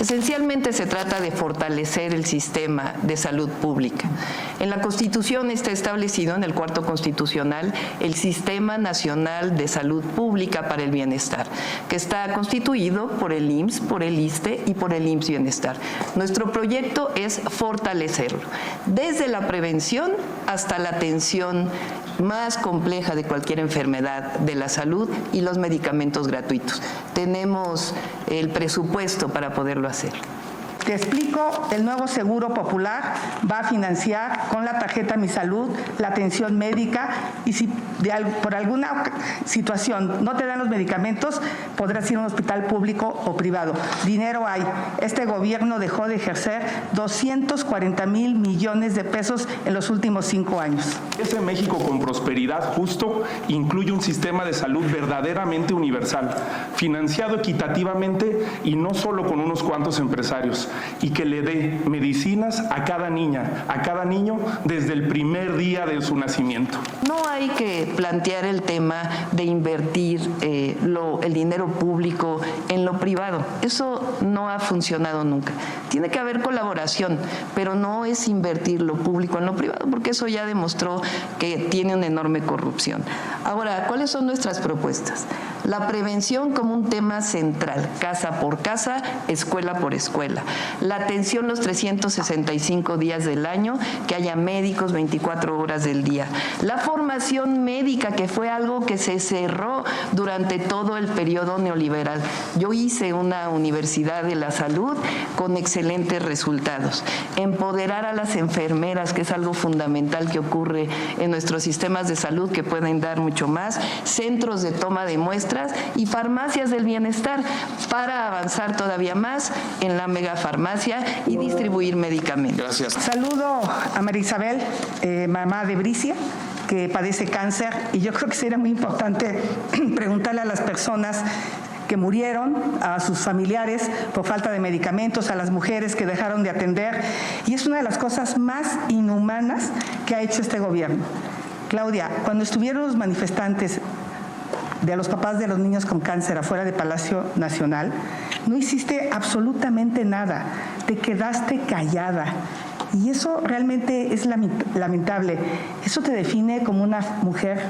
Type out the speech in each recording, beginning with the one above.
Esencialmente se trata de fortalecer el sistema de salud pública. En la Constitución está establecido, en el cuarto constitucional, el Sistema Nacional de Salud Pública para el Bienestar, que está constituido por el IMSS, por el ISSSTE y por el IMSS Bienestar. Nuestro proyecto es fortalecerlo, desde la prevención hasta la atención más compleja de cualquier enfermedad de la salud y los medicamentos gratuitos. Tenemos el presupuesto para poderlo hacer. Te explico, el nuevo Seguro Popular va a financiar con la tarjeta Mi Salud la atención médica y si por alguna situación no te dan los medicamentos, podrás ir a un hospital público o privado. Dinero hay. Este gobierno dejó de ejercer 240,000 millones de pesos en los últimos 5 años. Ese México con prosperidad justo incluye un sistema de salud verdaderamente universal, financiado equitativamente y no solo con unos cuantos empresarios, y que le dé medicinas a cada niña, a cada niño desde el primer día de su nacimiento. No hay que plantear el tema de invertir el dinero público en lo privado. Eso no ha funcionado nunca. Tiene que haber colaboración, pero no es invertir lo público en lo privado, porque eso ya demostró que tiene una enorme corrupción. Ahora, ¿cuáles son nuestras propuestas? La prevención como un tema central, casa por casa, escuela por escuela. La atención los 365 días del año, que haya médicos 24 horas del día. La formación médica, que fue algo que se cerró durante todo el periodo neoliberal. Yo hice una universidad de la salud con excelentes resultados. Empoderar a las enfermeras, que es algo fundamental que ocurre en nuestros sistemas de salud, que pueden dar mucho más. Centros de toma de muestras y farmacias del bienestar para avanzar todavía más en la megafarmacia y distribuir medicamentos. Gracias. Saludo a María Isabel, mamá de Bricia, que padece cáncer, y yo creo que sería muy importante preguntarle a las personas que murieron, a sus familiares por falta de medicamentos, a las mujeres que dejaron de atender, y es una de las cosas más inhumanas que ha hecho este gobierno. Claudia, cuando estuvieron los manifestantes de los papás de los niños con cáncer afuera de Palacio Nacional, no hiciste absolutamente nada, te quedaste callada. Y eso realmente es lamentable. Eso te define como una mujer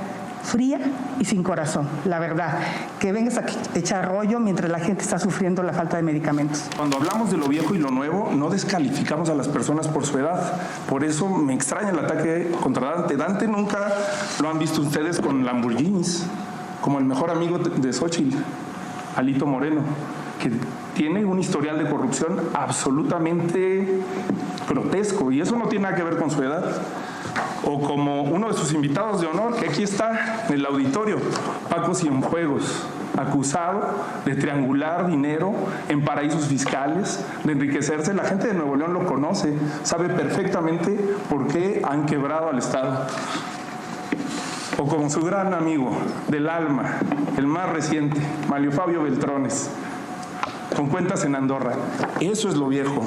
fría y sin corazón, la verdad. Que vengas a echar rollo mientras la gente está sufriendo la falta de medicamentos. Cuando hablamos de lo viejo y lo nuevo, no descalificamos a las personas por su edad. Por eso me extraña el ataque contra Dante. Dante nunca lo han visto ustedes con Lamborghinis, como el mejor amigo de Xóchitl, Alito Moreno, que tiene un historial de corrupción absolutamente grotesco, y eso no tiene nada que ver con su edad. O como uno de sus invitados de honor, que aquí está en el auditorio, Paco Cienfuegos, acusado de triangular dinero en paraísos fiscales, de enriquecerse. La gente de Nuevo León lo conoce, sabe perfectamente por qué han quebrado al Estado. O como su gran amigo del alma, el más reciente, Mario Fabio Beltrones, con cuentas en Andorra. Eso es lo viejo.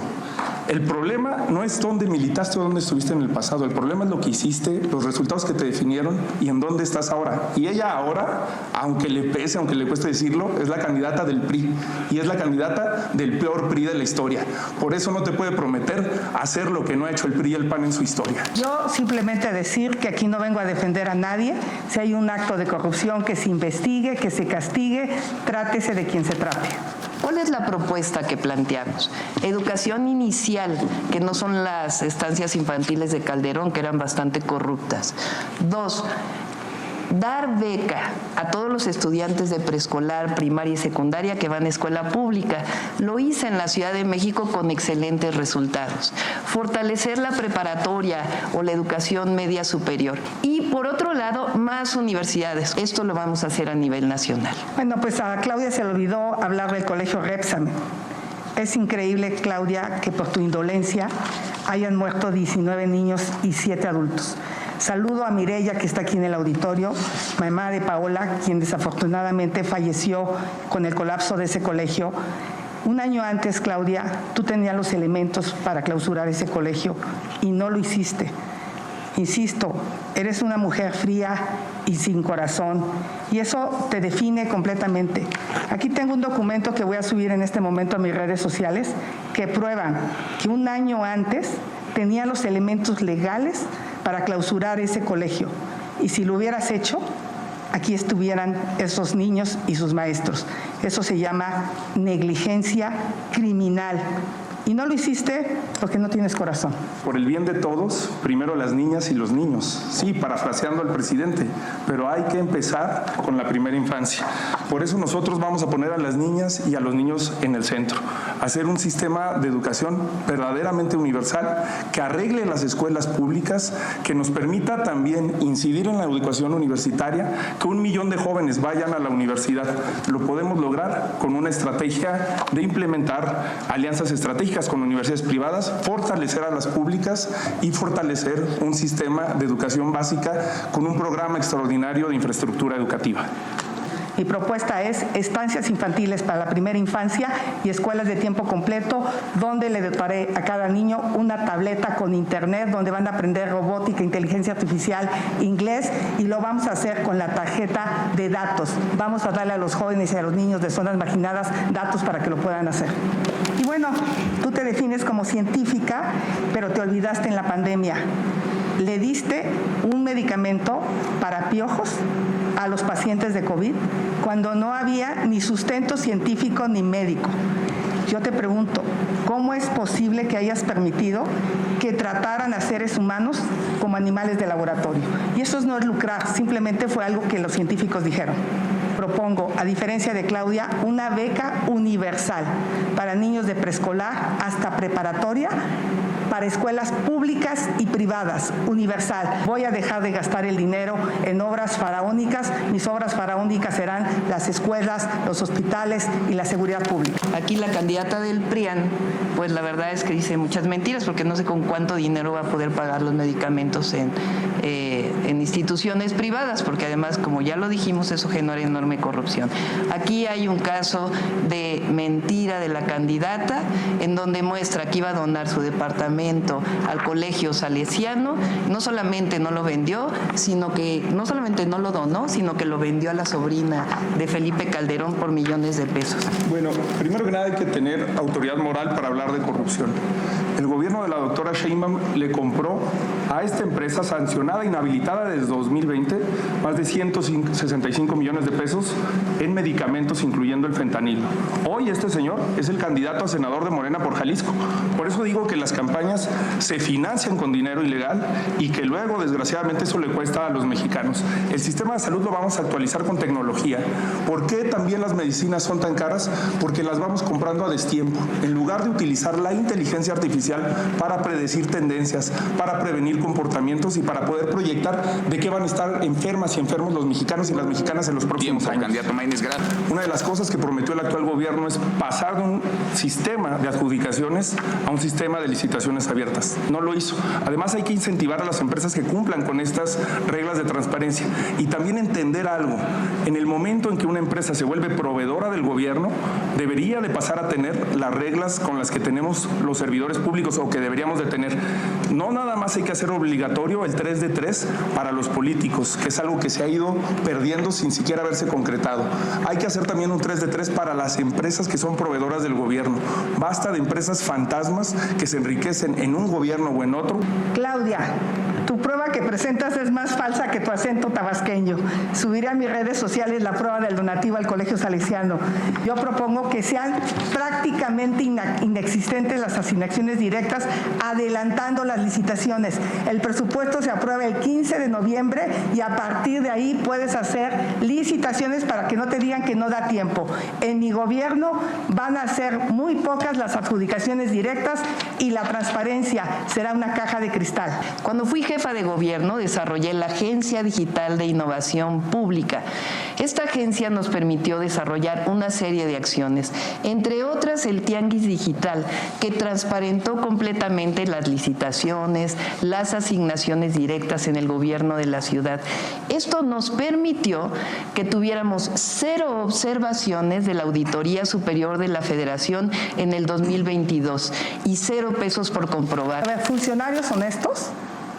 El problema no es dónde militaste o dónde estuviste en el pasado. El problema es lo que hiciste, los resultados que te definieron y en dónde estás ahora. Y ella ahora, aunque le pese, aunque le cueste decirlo, es la candidata del PRI y es la candidata del peor PRI de la historia. Por eso no te puede prometer hacer lo que no ha hecho el PRI y el PAN en su historia. Yo simplemente decir que aquí no vengo a defender a nadie. Si hay un acto de corrupción, que se investigue, que se castigue, trátese de quien se trate. ¿Cuál es la propuesta que planteamos? Educación inicial, que no son las estancias infantiles de Calderón, que eran bastante corruptas. 2, dar beca a todos los estudiantes de preescolar, primaria y secundaria que van a escuela pública. Lo hice en la Ciudad de México con excelentes resultados. Fortalecer la preparatoria o la educación media superior. Y por otro lado, más universidades. Esto lo vamos a hacer a nivel nacional. Bueno, pues a Claudia se le olvidó hablar del colegio Repsamen. Es increíble, Claudia, que por tu indolencia hayan muerto 19 niños y 7 adultos. Saludo a Mireya, que está aquí en el auditorio, mamá de Paola, quien desafortunadamente falleció con el colapso de ese colegio. Un año antes, Claudia, tú tenías los elementos para clausurar ese colegio y no lo hiciste. Insisto, eres una mujer fría y sin corazón, y eso te define completamente. Aquí tengo un documento que voy a subir en este momento a mis redes sociales que prueban que un año antes tenía los elementos legales para clausurar ese colegio. Y si lo hubieras hecho, aquí estuvieran esos niños y sus maestros. Eso se llama negligencia criminal. Y no lo hiciste porque no tienes corazón. Por el bien de todos, primero las niñas y los niños. Sí, parafraseando al presidente, pero hay que empezar con la primera infancia. Por eso nosotros vamos a poner a las niñas y a los niños en el centro. Hacer un sistema de educación verdaderamente universal que arregle las escuelas públicas, que nos permita también incidir en la educación universitaria, que 1 millón de jóvenes vayan a la universidad. Lo podemos lograr con una estrategia de implementar alianzas estratégicas con universidades privadas, fortalecer a las públicas y fortalecer un sistema de educación básica con un programa extraordinario de infraestructura educativa. Mi propuesta es estancias infantiles para la primera infancia y escuelas de tiempo completo, donde le dotaré a cada niño una tableta con internet, donde van a aprender robótica, inteligencia artificial, inglés, y lo vamos a hacer con la tarjeta de datos. Vamos a darle a los jóvenes y a los niños de zonas marginadas datos para que lo puedan hacer. Y bueno, tú te defines como científica, pero te olvidaste en la pandemia. Le diste un medicamento para piojos a los pacientes de COVID cuando no había ni sustento científico ni médico. Yo te pregunto, ¿cómo es posible que hayas permitido que trataran a seres humanos como animales de laboratorio? Y eso no es lucrar, simplemente fue algo que los científicos dijeron. Propongo, a diferencia de Claudia, una beca universal para niños de preescolar hasta preparatoria, para escuelas públicas y privadas, universal. Voy a dejar de gastar el dinero en obras faraónicas. Mis obras faraónicas serán las escuelas, los hospitales y la seguridad pública. Aquí la candidata del PRIAN, pues la verdad es que dice muchas mentiras, porque no sé con cuánto dinero va a poder pagar los medicamentos en instituciones privadas, porque además, como ya lo dijimos, eso genera enorme corrupción. Aquí hay un caso de mentira de la candidata, en donde muestra que iba a donar su departamento al colegio salesiano. No solamente no lo vendió, sino que no solamente no lo donó, sino que lo vendió a la sobrina de Felipe Calderón por millones de pesos. Bueno, primero que nada hay que tener autoridad moral para hablar de corrupción. El gobierno de la doctora Sheinbaum le compró a esta empresa sancionada, inhabilitada desde 2020, más de 165 millones de pesos en medicamentos, incluyendo el fentanilo. Hoy este señor es el candidato a senador de Morena por Jalisco. Por eso digo que las campañas se financian con dinero ilegal y que luego, desgraciadamente, eso le cuesta a los mexicanos. El sistema de salud lo vamos a actualizar con tecnología. ¿Por qué también las medicinas son tan caras? Porque las vamos comprando a destiempo. En lugar de utilizar la inteligencia artificial para predecir tendencias, para prevenir comportamientos y para poder proyectar de qué van a estar enfermas y enfermos los mexicanos y las mexicanas en los próximos años. Candidato Maínez Gran. Una de las cosas que prometió el actual gobierno es pasar de un sistema de adjudicaciones a un sistema de licitaciones abiertas. No lo hizo. Además, hay que incentivar a las empresas que cumplan con estas reglas de transparencia y también entender algo. En el momento en que una empresa se vuelve proveedora del gobierno, debería de pasar a tener las reglas con las que tenemos los servidores públicos o que deberíamos de tener. No nada más hay que hacer obligatorio el 3 de 3 para los políticos, que es algo que se ha ido perdiendo sin siquiera haberse concretado. Hay que hacer también un 3 de 3 para las empresas que son proveedoras del gobierno. Basta de empresas fantasmas que se enriquecen en un gobierno o en otro. Claudia, tu prueba que presentas es más falsa que tu acento tabasqueño. Subiré a mis redes sociales la prueba del donativo al Colegio Salesiano. Yo propongo que sean prácticamente inexistentes las asignaciones directas, adelantando las licitaciones. El presupuesto se aprueba el 15 de noviembre y a partir de ahí puedes hacer licitaciones para que no te digan que no da tiempo. En mi gobierno van a ser muy pocas las adjudicaciones directas y la transparencia será una caja de cristal. Cuando fui jefa de gobierno, desarrollé la Agencia Digital de Innovación Pública. Esta agencia nos permitió desarrollar una serie de acciones, entre otras el Tianguis Digital, que transparentó completamente las licitaciones, las asignaciones directas en el gobierno de la ciudad. Esto nos permitió que tuviéramos 0 observaciones de la Auditoría Superior de la Federación en el 2022 y 0 pesos por comprobar. A ver, funcionarios honestos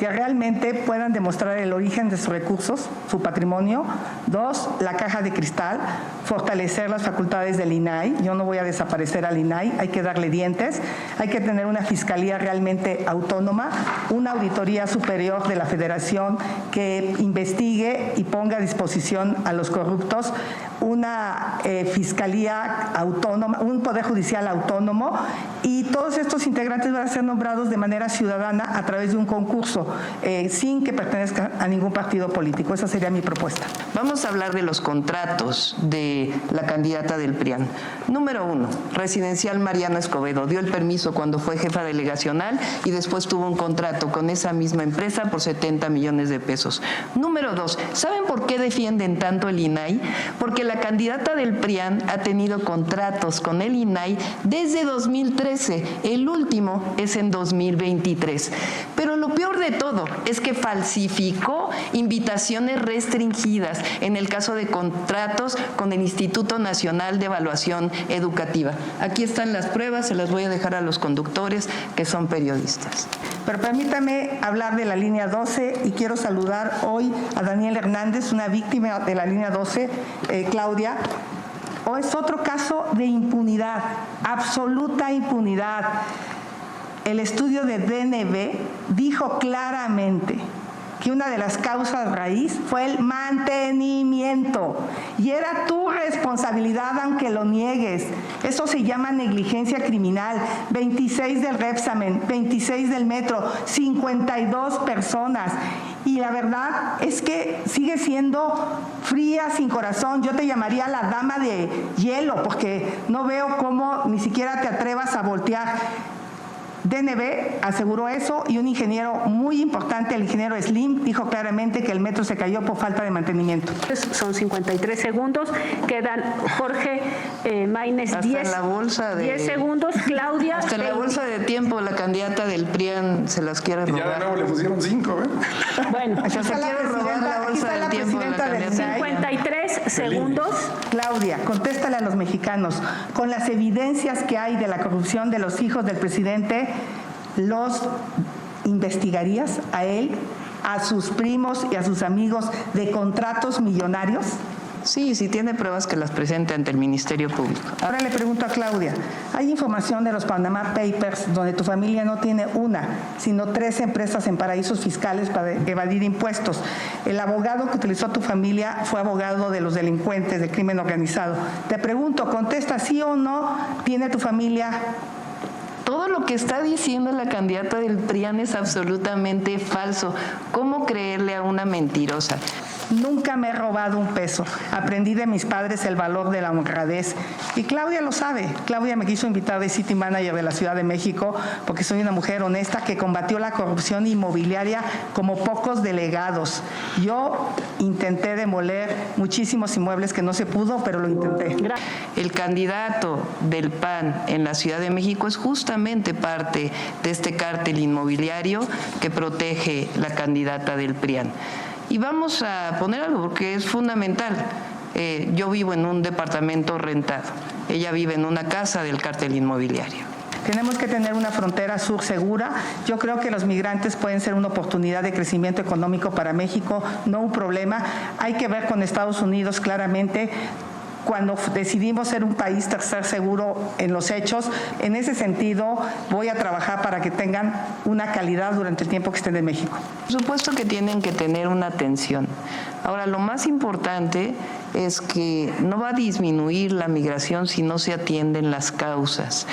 que realmente puedan demostrar el origen de sus recursos, su patrimonio. 2, la caja de cristal, fortalecer las facultades del INAI. Yo no voy a desaparecer al INAI, hay que darle dientes, hay que tener una fiscalía realmente autónoma, una auditoría superior de la Federación que investigue y ponga a disposición a los corruptos, una fiscalía autónoma, un poder judicial autónomo, y todos estos integrantes van a ser nombrados de manera ciudadana a través de un concurso, sin que pertenezcan a ningún partido político. Esa sería mi propuesta. Vamos a hablar de los contratos de la candidata del PRIAN. Número 1, Residencial Mariano Escobedo. Dio el permiso cuando fue jefa delegacional y después tuvo un contrato con esa misma empresa por 70 millones de pesos. Número 2, ¿saben por qué defienden tanto el INAI? Porque la candidata del PRIAN ha tenido contratos con el INAI desde 2013. El último es en 2023. Pero lo peor de todo es que falsificó invitaciones restringidas en el caso de contratos con el Instituto Nacional de Evaluación Educativa. Aquí están las pruebas, se las voy a dejar a los conductores que son periodistas. Pero permítame hablar de la línea 12 y quiero saludar hoy a Daniel Hernández, una víctima de la línea 12, Claudia. Es otro caso de impunidad, absoluta impunidad. El estudio de DNB dijo claramente que una de las causas raíz fue el mantenimiento y era tu responsabilidad aunque lo niegues. Eso se llama negligencia criminal. 26 del Repsamen, 26 del Metro, 52 personas. Y la verdad es que sigue siendo fría, sin corazón. Yo te llamaría la dama de hielo porque no veo cómo ni siquiera te atrevas a voltear. DNB aseguró eso y un ingeniero muy importante, el ingeniero Slim, dijo claramente que el metro se cayó por falta de mantenimiento. Son 53 segundos, quedan Jorge Maínez 10 segundos, Claudia. Hasta en la bolsa de tiempo la candidata del PRIAN se las quiere robar. Y ya de nuevo le pusieron 5, ¿eh? Bueno, O sea, se quiere robar la bolsa del tiempo de la candidata. 53 segundos. Claudia, contéstale a los mexicanos. Con las evidencias que hay de la corrupción de los hijos del presidente, ¿los investigarías a él, a sus primos y a sus amigos de contratos millonarios? Sí, si tiene pruebas que las presente ante el Ministerio Público. Ahora le pregunto a Claudia, hay información de los Panama Papers donde tu familia no tiene una, sino 3 empresas en paraísos fiscales para evadir impuestos. El abogado que utilizó tu familia fue abogado de los delincuentes del crimen organizado. Te pregunto, contesta sí o no, ¿tiene tu familia? Todo lo que está diciendo la candidata del PRIAN es absolutamente falso. ¿Cómo creerle a una mentirosa? Nunca me he robado un peso. Aprendí de mis padres el valor de la honradez. Y Claudia lo sabe. Claudia me quiso invitar de City Manager de la Ciudad de México porque soy una mujer honesta que combatió la corrupción inmobiliaria como pocos delegados. Yo intenté demoler muchísimos inmuebles que no se pudo, pero lo intenté. El candidato del PAN en la Ciudad de México es justamente parte de este cártel inmobiliario que protege la candidata del PRIAN. Y vamos a poner algo porque es fundamental. Yo vivo en un departamento rentado. Ella vive en una casa del cártel inmobiliario. Tenemos que tener una frontera sur segura. Yo creo que los migrantes pueden ser una oportunidad de crecimiento económico para México, no un problema. Hay que ver con Estados Unidos claramente. Cuando decidimos ser un país tercer seguro en los hechos, en ese sentido voy a trabajar para que tengan una calidad durante el tiempo que estén en México. Por supuesto que tienen que tener una atención. Ahora, lo más importante es que no va a disminuir la migración si no se atienden las causas.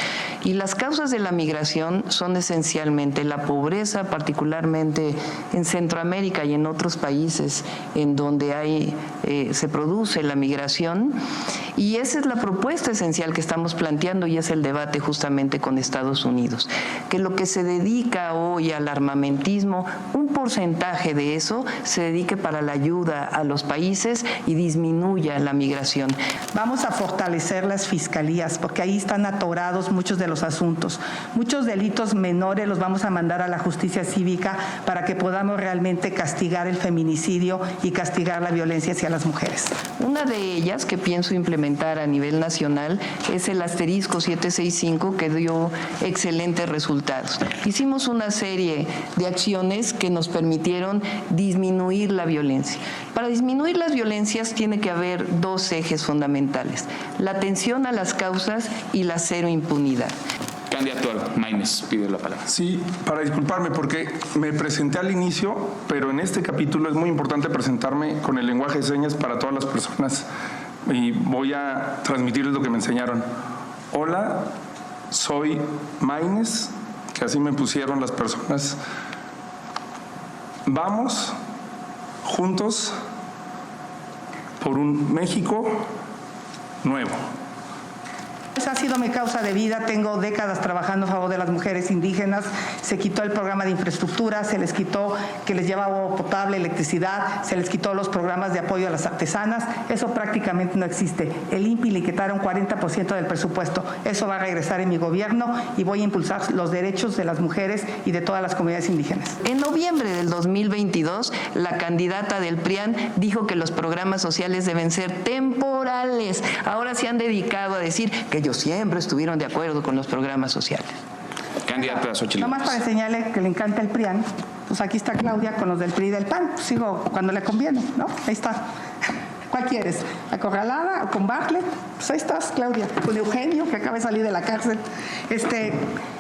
Y las causas de la migración son esencialmente la pobreza, particularmente en Centroamérica y en otros países en donde se produce la migración. Y esa es la propuesta esencial que estamos planteando y es el debate justamente con Estados Unidos. Que lo que se dedica hoy al armamentismo, un porcentaje de eso se dedique para la ayuda a los países y disminuya la migración. Vamos a fortalecer las fiscalías porque ahí están atorados muchos de los asuntos. Muchos delitos menores los vamos a mandar a la justicia cívica para que podamos realmente castigar el feminicidio y castigar la violencia hacia las mujeres. Una de ellas que pienso implementar implementar a nivel nacional es el asterisco 765, que dio excelentes resultados. Hicimos una serie de acciones que nos permitieron disminuir la violencia. Para disminuir las violencias tiene que haber dos ejes fundamentales: la atención a las causas y la cero impunidad. Candidato Maínez pide la palabra. Sí, para disculparme porque me presenté al inicio, pero en este capítulo es muy importante presentarme con el lenguaje de señas para todas las personas y voy a transmitirles lo que me enseñaron. Hola, soy Maínez, que así me pusieron las personas. Vamos juntos por un México nuevo. Esa ha sido mi causa de vida. Tengo décadas trabajando a favor de las mujeres indígenas. Se quitó el programa de infraestructura, se les quitó que les llevaba agua potable, electricidad, se les quitó los programas de apoyo a las artesanas. Eso prácticamente no existe. El INPI le quitaron 40% del presupuesto. Eso va a regresar en mi gobierno y voy a impulsar los derechos de las mujeres y de todas las comunidades indígenas. En noviembre del 2022, la candidata del PRIAN dijo que los programas sociales deben ser temporales. Ahora se han dedicado a decir que ellos siempre estuvieron de acuerdo con los programas sociales. Candidata Xochitl. Nada más para enseñarle que le encanta el PRIAN, pues aquí está Claudia con los del PRI y del PAN. Sigo cuando le conviene, ¿no? Ahí está. ¿Cuál quieres? ¿Acorralada o con Bartlett? Pues ahí estás, Claudia. Con Eugenio, que acaba de salir de la cárcel.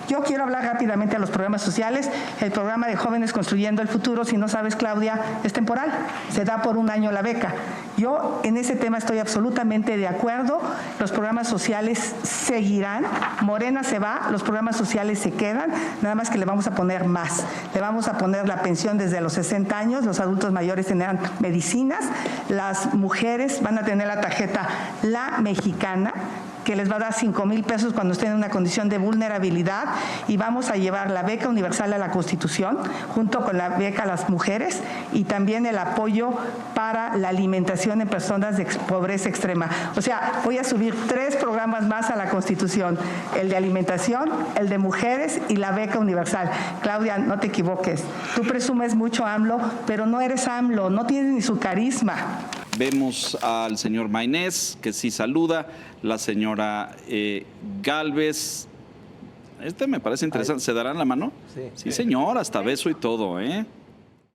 Yo quiero hablar rápidamente de los programas sociales. El programa de Jóvenes Construyendo el Futuro, si no sabes, Claudia, es temporal. Se da por un año la beca. Yo en ese tema estoy absolutamente de acuerdo. Los programas sociales seguirán. Morena se va, los programas sociales se quedan, nada más que le vamos a poner más. Le vamos a poner la pensión desde los 60 años, los adultos mayores tendrán medicinas, las mujeres van a tener la tarjeta La Mexicana, que les va a dar 5,000 pesos cuando estén en una condición de vulnerabilidad, y vamos a llevar la beca universal a la Constitución junto con la beca a las mujeres y también el apoyo para la alimentación en personas de pobreza extrema. O sea, voy a subir 3 programas más a la Constitución: el de alimentación, el de mujeres y la beca universal. Claudia, no te equivoques, tú presumes mucho AMLO, pero no eres AMLO, no tienes ni su carisma. Vemos al señor Maínez, que sí saluda, la señora Gálvez. Me parece interesante. ¿Se darán la mano? Sí, señor, hasta beso y todo, ¿eh?